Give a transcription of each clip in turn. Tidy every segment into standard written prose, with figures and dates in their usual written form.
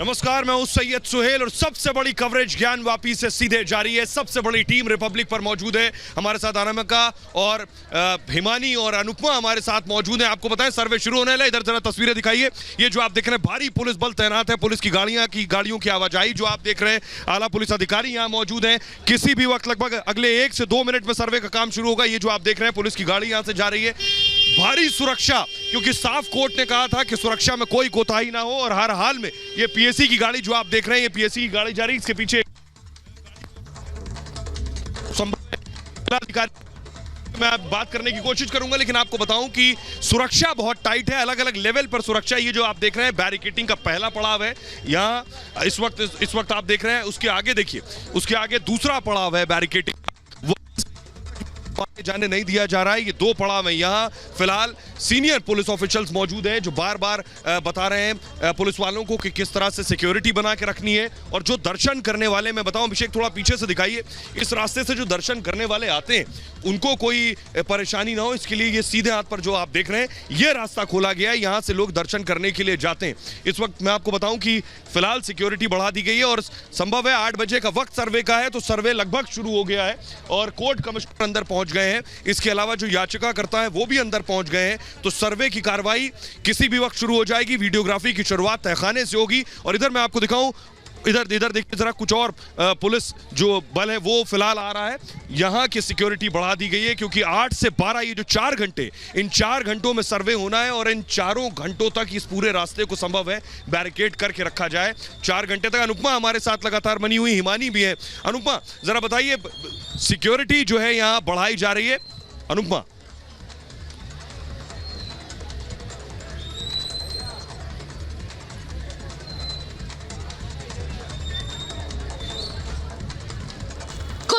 नमस्कार, मैं हूं सैयद सुहेल और सबसे बड़ी कवरेज ज्ञानवापी से सीधे जारी है। सबसे बड़ी टीम रिपब्लिक पर मौजूद है। हमारे साथ अनामिका और हिमानी और अनुपमा हमारे साथ मौजूद हैं। आपको बताएं सर्वे शुरू होने वाला है। इधर जरा तस्वीरें दिखाइए। ये जो आप देख रहे हैं भारी पुलिस बल तैनात है। पुलिस की गाड़ियों की आवाजाही जो आप देख रहे हैं, आला पुलिस अधिकारी यहाँ मौजूद हैं। किसी भी वक्त लगभग अगले 1 से 2 मिनट में सर्वे का काम शुरू होगा। ये जो आप देख रहे हैं पुलिस की गाड़ी यहाँ से जा रही है। भारी सुरक्षा, क्योंकि साफ कोर्ट ने कहा था कि सुरक्षा में कोई कोताही ना हो और हर हाल में ये पीएससी की गाड़ी जो आप देख रहे हैं, ये पीएससी की गाड़ी जा रही है। इसके पीछे मैं बात करने की कोशिश करूंगा, लेकिन आपको बताऊं कि सुरक्षा बहुत टाइट है। अलग अलग लेवल पर सुरक्षा। ये जो आप देख रहे हैं बैरिकेटिंग का पहला पड़ाव है यहाँ इस वक्त आप देख रहे हैं। उसके आगे देखिए, उसके आगे दूसरा पड़ाव है बैरिकेटिंग, जाने नहीं दिया जा रहा है। ये 2 पड़ाव है। यहाँ फिलहाल सीनियर पुलिस ऑफिशियल्स मौजूद हैं जो बार बार बता रहे हैं पुलिस वालों को कि किस तरह से सिक्योरिटी बना के रखनी है। और जो दर्शन करने वाले, मैं बताऊं अभिषेक थोड़ा पीछे से दिखाइए, इस रास्ते से जो दर्शन करने वाले आते हैं उनको कोई परेशानी ना हो, इसके लिए ये सीधे हाथ पर जो आप देख रहे हैं ये रास्ता खोला गया है। यहाँ से लोग दर्शन करने के लिए जाते हैं। इस वक्त मैं आपको बताऊं कि फिलहाल सिक्योरिटी बढ़ा दी गई है और संभव है 8 बजे का वक्त सर्वे का है, तो सर्वे लगभग शुरू हो गया है और कोर्ट कमिश्नर अंदर पहुंच गए हैं। इसके अलावा जो याचिका करता है वो भी अंदर पहुंच गए हैं। तो सर्वे की कार्रवाई किसी भी वक्त शुरू हो जाएगी। वीडियोग्राफी की शुरुआत तहखाने से होगी। और इधर मैं आपको दिखाऊं, इधर देखिए जरा, कुछ और पुलिस जो बल है वो फिलहाल आ रहा है। यहाँ की सिक्योरिटी बढ़ा दी गई है क्योंकि 8 से 12 ये जो 4 घंटे, इन 4 घंटों में सर्वे होना है और इन 4 घंटों तक इस पूरे रास्ते को संभव है बैरिकेड करके रखा जाए। 4 घंटे तक। अनुपमा हमारे साथ लगातार बनी हुई, हिमानी भी है। अनुपमा जरा बताइए, सिक्योरिटी जो है यहाँ बढ़ाई जा रही है। अनुपमा,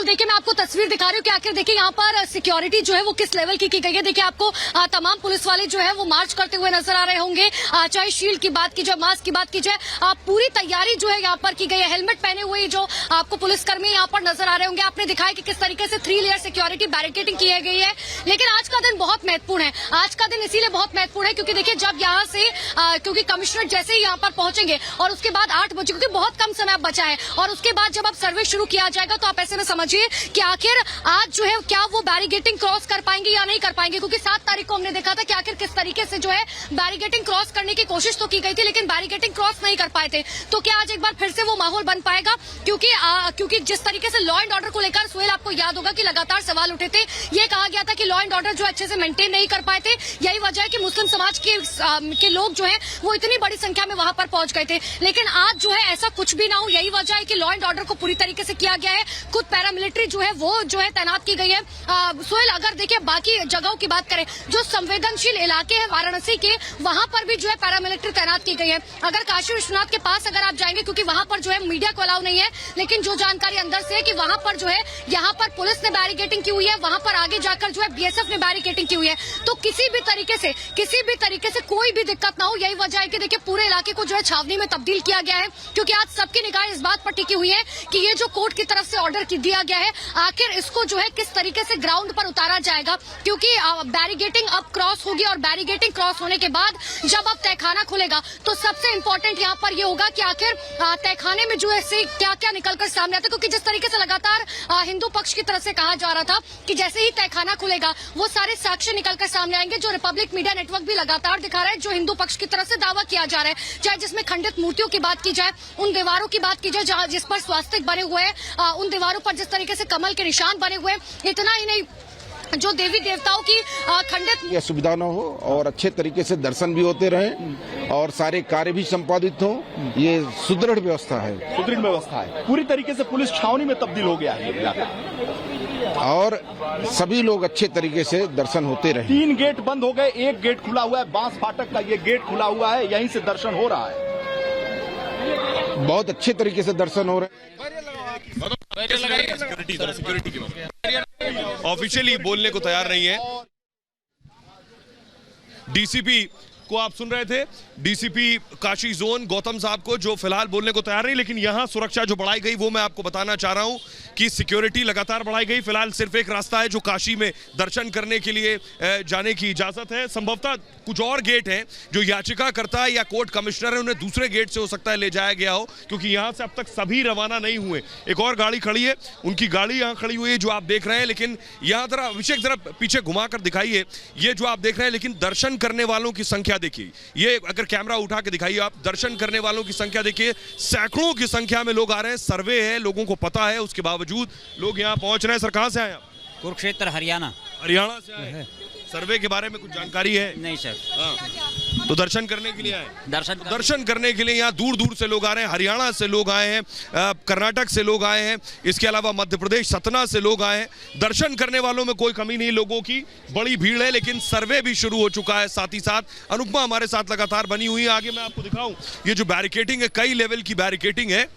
देखिए मैं आपको तस्वीर दिखा रही हूँ कि आखिर देखिए यहाँ पर सिक्योरिटी जो है वो किस लेवल की गई है। देखिए आपको तमाम पुलिस वाले जो है वो मार्च करते हुए नजर आ रहे होंगे। चाहे शील्ड की बात की जाए, मास्क की बात की जाए, पूरी तैयारी जो है यहाँ पर की गई है। हेलमेट पहने हुए जो आपको पुलिसकर्मी यहाँ पर नजर आ रहे होंगे। आपने दिखाया कि किस तरीके से 3 लेयर सिक्योरिटी बैरिकेडिंग की गई है। लेकिन आज का दिन बहुत महत्वपूर्ण है। आज का दिन इसीलिए बहुत महत्वपूर्ण है क्योंकि देखिए जब यहाँ से क्योंकि कमिश्नर जैसे ही यहाँ पर पहुंचेंगे और उसके बाद 8 बजे, क्योंकि बहुत कम समय बचा है, और उसके बाद जब अब सर्वे शुरू किया जाएगा तो आप ऐसे में समझिए कि आखिर आज जो है क्या वो बैरिकेडिंग क्रॉस कर पाएंगे या नहीं कर पाएंगे। क्योंकि 7 तारीख को हमने देखा था कि आखिर किस तरीके से जो है बैरिकेडिंग क्रॉस करने की कोशिश तो की गई थी, लेकिन बैरिकेडिंग क्रॉस नहीं कर पाए थे। तो क्या आज एक बार फिर से वो माहौल बन पाएगा? क्योंकि जिस तरीके से लॉ एंड ऑर्डर को लेकर सुहेल आपको याद होगा कि लगातार सवाल उठे थे। ये कहा गया था कि लॉ एंड ऑर्डर जो अच्छे से मेंटेन नहीं कर पाए थे। यही वजह है कि मुस्लिम समाज के लोग जो है वो इतनी बड़ी संख्या में वहां पर पहुंच गए थे। लेकिन आज जो है ऐसा कुछ भी ना हो, यही वजह है कि लॉ एंड ऑर्डर को पूरी तरीके से किया गया है। खुद पैरामिलिट्री जो है वो जो है तैनात की गई है। सुहेल अगर देखिए बाकी जगहों की बात करें, जो संवेदनशील इलाके हैं वाराणसी के, वहां पर भी जो है पैरामिलिट्री तैनात की गई है। अगर काशी विश्वनाथ के पास अगर आप जाएंगे, क्योंकि वहां पर जो है मीडिया को अलाउ नहीं है, लेकिन जो जानकारी अंदर से है कि वहां पर जो है यहाँ पर पुलिस ने बैरिकेडिंग की हुई है, वहां पर आगे जाकर जो है बीएसएफ ने बैरिकेडिंग की हुई है। तो किसी भी तरीके से कोई भी दिक्कत ना हो, यही वजह है कि देखिए पूरे इलाके को जो है छावनी में तब्दील किया गया है। क्योंकि आज सबकी निगाह इस बात पर टिकी हुई है कि ये जो कोर्ट की तरफ से ऑर्डर दिया गया है, आखिर इसको जो है किस तरीके से ग्राउंड पर उतारा जाएगा। क्योंकि बैरिकेडिंग अब क्रॉस होगी और बैरिकेडिंग क्रॉस होने के बाद जब अब तहखाना खुलेगा तो सबसे इंपॉर्टेंट यहाँ पर ये होगा कि आखिर तहखाने में जो है क्या क्या निकलकर सामने आता है। क्योंकि जिस तरीके से लगातार हिंदू पक्ष की तरफ से कहा जा रहा था कि जैसे ही तहखाना खुलेगा वो सारे साक्ष्य निकलकर सामने आएंगे, जो रिपब्लिक मीडिया नेटवर्क भी लगातार दिखा रहा है, जो हिंदू पक्ष की तरफ से दावा किया जा रहा है। चाहे जिसमें खंडित मूर्तियों की बात की जाए, उन दीवारों की बात की जाए जिस पर स्वास्तिक बने हुए हैं, उन दीवारों पर जिस तरीके से कमल के निशान बने हुए, इतना ही नहीं जो देवी देवताओं की खंडित सुविधा न हो और अच्छे तरीके से दर्शन भी होते रहे और सारे कार्य भी संपादित हो, ये सुदृढ़ व्यवस्था है। पूरी तरीके से पुलिस छावनी में तब्दील हो गया है और सभी लोग अच्छे तरीके से दर्शन होते रहे। 3 गेट बंद हो गए, 1 गेट खुला हुआ है, बांस फाटक का ये गेट खुला हुआ है, यहीं से दर्शन हो रहा है। बहुत अच्छे तरीके से दर्शन हो रहे हैं। ऑफिशियली बोलने को तैयार नहीं है। डीसीपी को आप सुन रहे थे। डीसीपी काशी जोन गौतम साहब को, जो फिलहाल बोलने को तैयार नहीं, लेकिन यहां सुरक्षा जो बढ़ाई गई वो मैं आपको बताना चाह रहा हूं कि सिक्योरिटी लगातार बढ़ाई गई। फिलहाल सिर्फ एक रास्ता है जो काशी में दर्शन करने के लिए जाने की इजाजत है। संभवतः कुछ और गेट हैं जो याचिकाकर्ता या कोर्ट कमिश्नर है उन्हें दूसरे गेट से हो सकता है ले जाया गया हो, क्योंकि यहां से अब तक सभी रवाना नहीं हुए। एक और गाड़ी खड़ी है, उनकी गाड़ी यहां खड़ी हुई है जो आप देख रहे हैं। लेकिन यहां जरा अभिषेक जरा पीछे घुमाकर दिखाइए, ये जो आप देख रहे हैं, लेकिन दर्शन करने वालों की संख्या देखिए। ये अगर कैमरा उठा के दिखाइए आप, दर्शन करने वालों की संख्या देखिए, सैकड़ों की संख्या में लोग आ रहे हैं। सर्वे है, लोगों को पता है, उसके बावजूद लोग यहाँ पहुंच रहे हैं। सर कहाँ से आए आप? कुरुक्षेत्र हरियाणा। हरियाणा से आए हैं। सर्वे के बारे में कुछ जानकारी है? नहीं सर। हाँ। तो दर्शन करने के लिए आए? दर्शन करने के लिए यहाँ दूर दूर से लोग आ रहे हैं। हरियाणा से लोग आए हैं, कर्नाटक से लोग आए हैं, इसके अलावा मध्य प्रदेश सतना से लोग आए हैं। दर्शन करने वालों में कोई कमी नहीं, लोगों की बड़ी भीड़ है। लेकिन सर्वे भी शुरू हो चुका है। साथ ही साथ अनुपमा हमारे साथ लगातार बनी हुई है। आगे मैं आपको दिखाऊं, ये जो बैरिकेटिंग है, कई लेवल की बैरिकेटिंग है।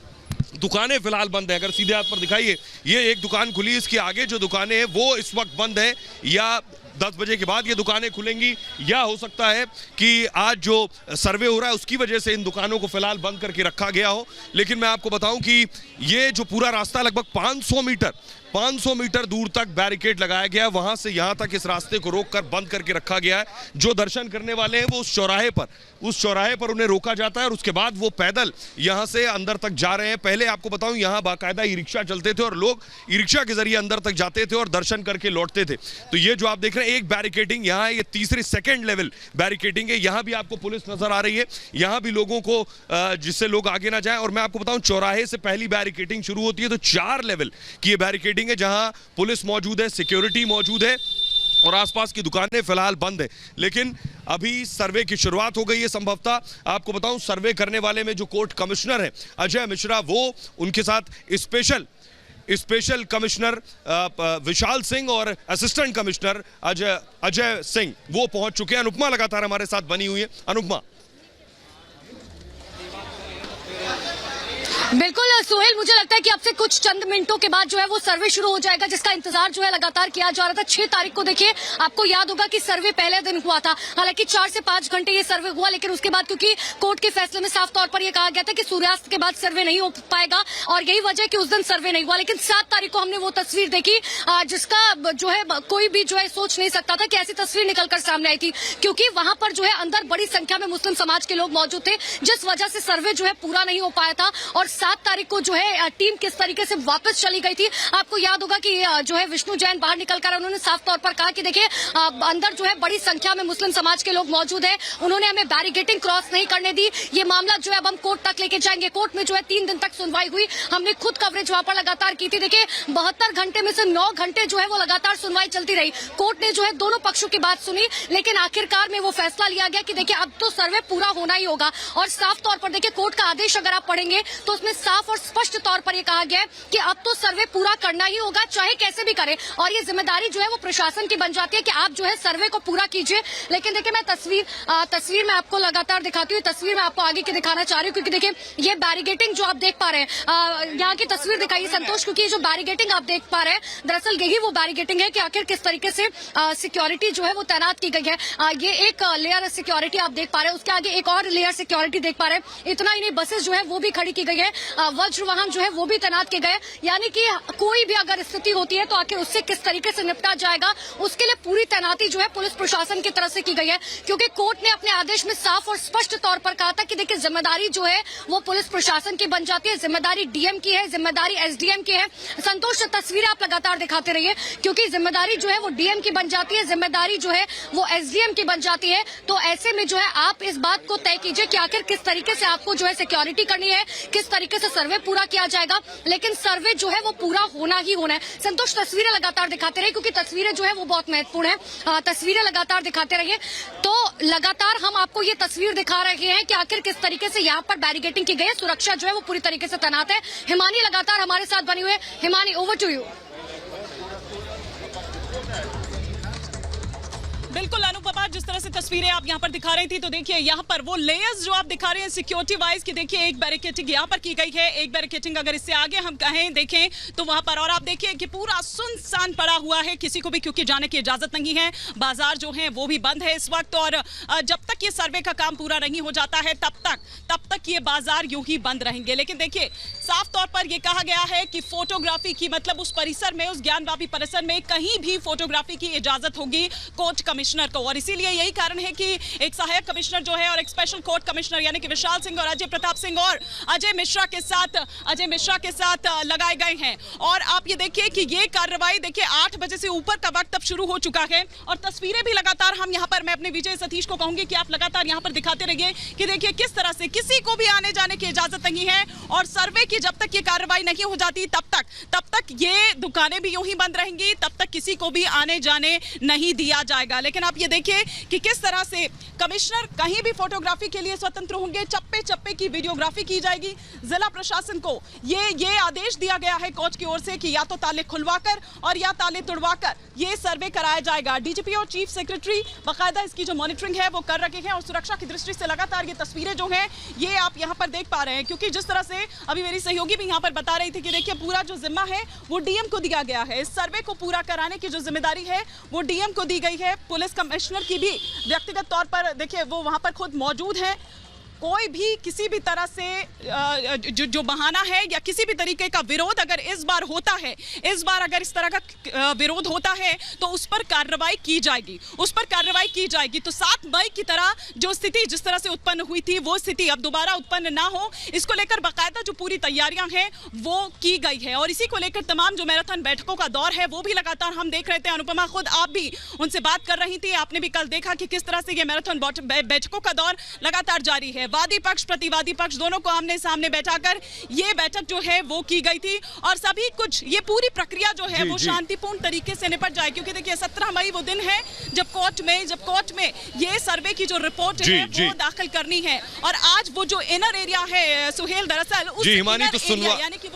दुकानें फिलहाल बंद है। अगर सीधे हाथ पर दिखाइए, ये एक दुकान खुली, इसके आगे जो दुकानें हैं वो इस वक्त बंद है, या 10 बजे के बाद ये दुकानें खुलेंगी, या हो सकता है कि आज जो सर्वे हो रहा है उसकी वजह से इन दुकानों को फिलहाल बंद करके रखा गया हो। लेकिन मैं आपको बताऊं कि ये जो पूरा रास्ता लगभग 500 मीटर दूर तक बैरिकेड लगाया गया है। वहां से यहां तक इस रास्ते को रोककर बंद करके रखा गया है। जो दर्शन करने वाले हैं वो उस चौराहे पर उन्हें रोका जाता है और उसके बाद वो पैदल यहां से अंदर तक जा रहे हैं। पहले आपको बताऊं, यहां बाकायदा ई रिक्शा चलते थे और लोग ई रिक्शा के जरिए अंदर तक जाते थे और दर्शन करके लौटते थे। तो ये जो आप देख रहे हैं, एक बैरिकेडिंग यहाँ है, ये तीसरी सेकेंड लेवल बैरिकेडिंग है। यहां भी आपको पुलिस नजर आ रही है, यहां भी लोगों को जिससे लोग आगे ना जाए। और मैं आपको बताऊं, चौराहे से पहली बैरिकेडिंग शुरू होती है तो 4 लेवल की ये बैरिकेडिंग है, जहां पुलिस मौजूद है, सिक्योरिटी मौजूद है और आसपास की दुकानें फिलहाल बंद है। लेकिन अभी सर्वे की शुरुआत हो गई है। संभवतः आपको बताऊं, सर्वे करने वाले में जो कोर्ट कमिश्नर है अजय मिश्रा, वो उनके साथ स्पेशल कमिश्नर विशाल सिंह और असिस्टेंट कमिश्नर अजय सिंह वो पहुंच चुके हैं। अनुपमा लगातार हमारे साथ बनी हुई है। अनुपमा। बिल्कुल सोहेल, मुझे लगता है कि अब से कुछ चंद मिनटों के बाद जो है वो सर्वे शुरू हो जाएगा, जिसका इंतजार जो है लगातार किया जा रहा था। 6 तारीख को देखिए, आपको याद होगा कि सर्वे पहले दिन हुआ था। हालांकि 4 से 5 घंटे ये सर्वे हुआ, लेकिन उसके बाद क्योंकि कोर्ट के फैसले में साफ तौर पर यह कहा गया था कि सूर्यास्त के बाद सर्वे नहीं हो पाएगा और यही वजह कि उस दिन सर्वे नहीं हुआ। लेकिन 7 तारीख को हमने वो तस्वीर देखी जिसका जो है कोई भी जो है सोच नहीं सकता था कि ऐसी तस्वीर निकलकर सामने आई थी, क्योंकि वहां पर जो है अंदर बड़ी संख्या में मुस्लिम समाज के लोग मौजूद थे, जिस वजह से सर्वे जो है पूरा नहीं हो पाया था। और 7 तारीख को जो है टीम किस तरीके से वापस चली गई थी, आपको याद होगा कि जो है विष्णु जैन बाहर निकलकर उन्होंने साफ तौर पर कहा कि देखिए अंदर जो है बड़ी संख्या में मुस्लिम समाज के लोग मौजूद हैं, उन्होंने हमें बैरिकेडिंग क्रॉस नहीं करने दी, ये मामला जो है अब हम कोर्ट तक लेके जाएंगे। कोर्ट में जो है 3 दिन तक सुनवाई हुई, हमने खुद कवरेज वहां पर लगातार की थी। देखिए 72 घंटे में से 9 घंटे जो है वो लगातार सुनवाई चलती रही। कोर्ट ने जो है दोनों पक्षों की बात सुनी, लेकिन आखिरकार में वो फैसला लिया गया कि देखिए अब तो सर्वे पूरा होना ही होगा। और साफ तौर पर देखिए कोर्ट का आदेश अगर आप पढ़ेंगे तो उसमें साफ और स्पष्ट तौर पर यह कहा गया है कि अब तो सर्वे पूरा करना ही होगा, चाहे कैसे भी करें। और ये जिम्मेदारी जो है वो प्रशासन की बन जाती है कि आप जो है सर्वे को पूरा कीजिए। लेकिन देखिए मैं तस्वीर में आपको लगातार दिखाती हूँ, तस्वीर में आपको आगे की दिखाना चाह रही हूँ, क्योंकि देखिए ये बैरिकेडिंग जो आप देख पा रहे हैं, यहाँ की तस्वीर दिखाइए संतोष, क्योंकि जो बैरिकेडिंग आप देख पा रहे हैं दरअसल यही वो बैरिकेडिंग है कि आखिर किस तरीके से सिक्योरिटी जो है वो तैनात की गई है। ये एक लेयर सिक्योरिटी आप देख पा रहे हैं, उसके आगे एक और लेयर सिक्योरिटी देख पा रहे हैं। इतना ही नहीं, बसेस जो है वो भी खड़ी की गई है, वज्र वाहन जो है वो भी तैनात किए गए। यानी कि कोई भी अगर स्थिति होती है तो आखिर उससे किस तरीके से निपटा जाएगा, उसके लिए पूरी तैनाती जो है पुलिस प्रशासन की तरफ से की गई है। क्योंकि कोर्ट ने अपने आदेश में साफ और स्पष्ट तौर पर कहा था कि देखिए जिम्मेदारी जो है वो पुलिस प्रशासन की बन जाती है, जिम्मेदारी डीएम की है, जिम्मेदारी एसडीएम की है। संतोष तस्वीरें आप लगातार दिखाते रहिए, क्योंकि जिम्मेदारी जो है वो डीएम की बन जाती है, जिम्मेदारी जो है वो एसडीएम की बन जाती है। तो ऐसे में जो है आप इस बात को तय कीजिए कि आखिर किस तरीके से आपको जो है सिक्योरिटी करनी है, किस तरीके से सर्वे पूरा किया जाएगा। लेकिन सर्वे जो है वो पूरा होना ही होना है। संतोष तस्वीरें लगातार दिखाते रहिए, क्योंकि तस्वीरें जो है वो बहुत महत्वपूर्ण है। तस्वीरें लगातार दिखाते रहिए। तो लगातार हम आपको ये तस्वीर दिखा रहे हैं कि आखिर किस तरीके से यहाँ पर बैरिकेडिंग की गई है, सुरक्षा जो है वो पूरी तरीके से तैनात है। हिमानी लगातार हमारे साथ बनी हुई है। Himani, over to you. बिल्कुल अनुपमा, जिस तरह से तस्वीरें आप यहाँ पर दिखा रही थी, तो देखिए यहाँ पर वो लेयर्स जो आप दिखा रहे हैं सिक्योरिटी वाइज की, देखिए एक बैरिकेडिंग यहाँ पर की गई है, एक बैरिकेडिंग अगर इससे आगे हम कहें देखें तो वहां पर, और आप देखिए कि पूरा सुनसान पड़ा हुआ है, किसी को भी क्योंकि जाने की इजाजत नहीं है, बाजार जो है वो भी बंद है इस वक्त, और जब तक ये सर्वे का काम पूरा नहीं हो जाता है तब तक ये बाजार यूं ही बंद रहेंगे। लेकिन देखिए साफ तौर पर यह कहा गया है कि फोटोग्राफी की, मतलब उस परिसर में, उस ज्ञानवापी परिसर में कहीं भी फोटोग्राफी की इजाजत होगी कोर्ट कमिश्नर को, और इसीलिए यही कारण है कि एक सहायक कमिश्नर जो है और एक स्पेशल कोर्ट कमिश्नर यानी कि विशाल सिंह और अजय प्रताप सिंह और अजय मिश्रा के साथ लगाए गए हैं। और आप ये देखिए कि ये कार्रवाई देखिए 8 बजे से ऊपर का वक्त अब शुरू हो चुका है, और तस्वीरें भी लगातार हम यहाँ पर, मैं अपने विजय सतीश को कहूंगी कि आप लगातार यहाँ पर दिखाते रहिए कि देखिए किस तरह से किसी को भी आने जाने की इजाजत नहीं है, और सर्वे की जब तक ये कार्रवाई नहीं हो जाती तब तक ये दुकानें भी यूं ही बंद रहेंगी, तब तक किसी को भी आने जाने नहीं दिया जाएगा। लेकिन आप ये देखिए कि किस तरह से कमिश्नर कहीं भी फोटोग्राफी के लिए स्वतंत्र होंगे, चप्पे चप्पे की वीडियोग्राफी की जाएगी। जिला प्रशासन को ये आदेश दिया गया है कोर्ट की ओर से कि या तो ताले खुलवाकर और या ताले तुड़वाकर ये सर्वे कराया जाएगा। डीजीपी और चीफ सेक्रेटरी बाकायदा इसकी जो मॉनिटरिंग है वो कर रखे हैं, और सुरक्षा की दृष्टि से लगातार ये तस्वीरें जो हैं ये आप यहाँ पर देख पा रहे हैं, क्योंकि जिस तरह से अभी मेरी सहयोगी भी यहाँ पर बता रही थी कि देखिए पूरा जो जिम्मा है वो डीएम को दिया गया है, इस सर्वे को पूरा कराने की जो जिम्मेदारी है वो डीएम को दी गई है। पुलिस कमिश्नर की भी व्यक्तिगत तौर पर देखिए वो वहां पर खुद मौजूद है। कोई भी किसी भी तरह से जो बहाना है या किसी भी तरीके का विरोध अगर इस बार होता है, इस बार अगर इस तरह का विरोध होता है तो उस पर कार्रवाई की जाएगी। तो 7 मई की तरह जो स्थिति जिस तरह से उत्पन्न हुई थी वो स्थिति अब दोबारा उत्पन्न ना हो, इसको लेकर बाकायदा जो पूरी तैयारियां हैं वो की गई है, और इसी को लेकर तमाम जो मैराथन बैठकों का दौर है वो भी लगातार हम देख रहे थे। अनुपमा, खुद आप भी उनसे बात कर रही थी, आपने भी कल देखा कि किस तरह से ये मैराथन बैठकों का दौर लगातार जारी है। वादी पक्ष प्रतिवादी पक्ष दोनों को आमने सामने बैठाकर ये बैठक जो है वो की गई थी, और सभी कुछ ये पूरी प्रक्रिया जो है वो शांतिपूर्ण तरीके से निपट जाए, क्योंकि देखिए 17 मई वो दिन है जब कोर्ट में ये सर्वे की जो रिपोर्ट है वो दाखिल करनी है, और आज वो जो इनर एरिया है सुहेल, दरअसल उस इनर एरिया यानी कि वो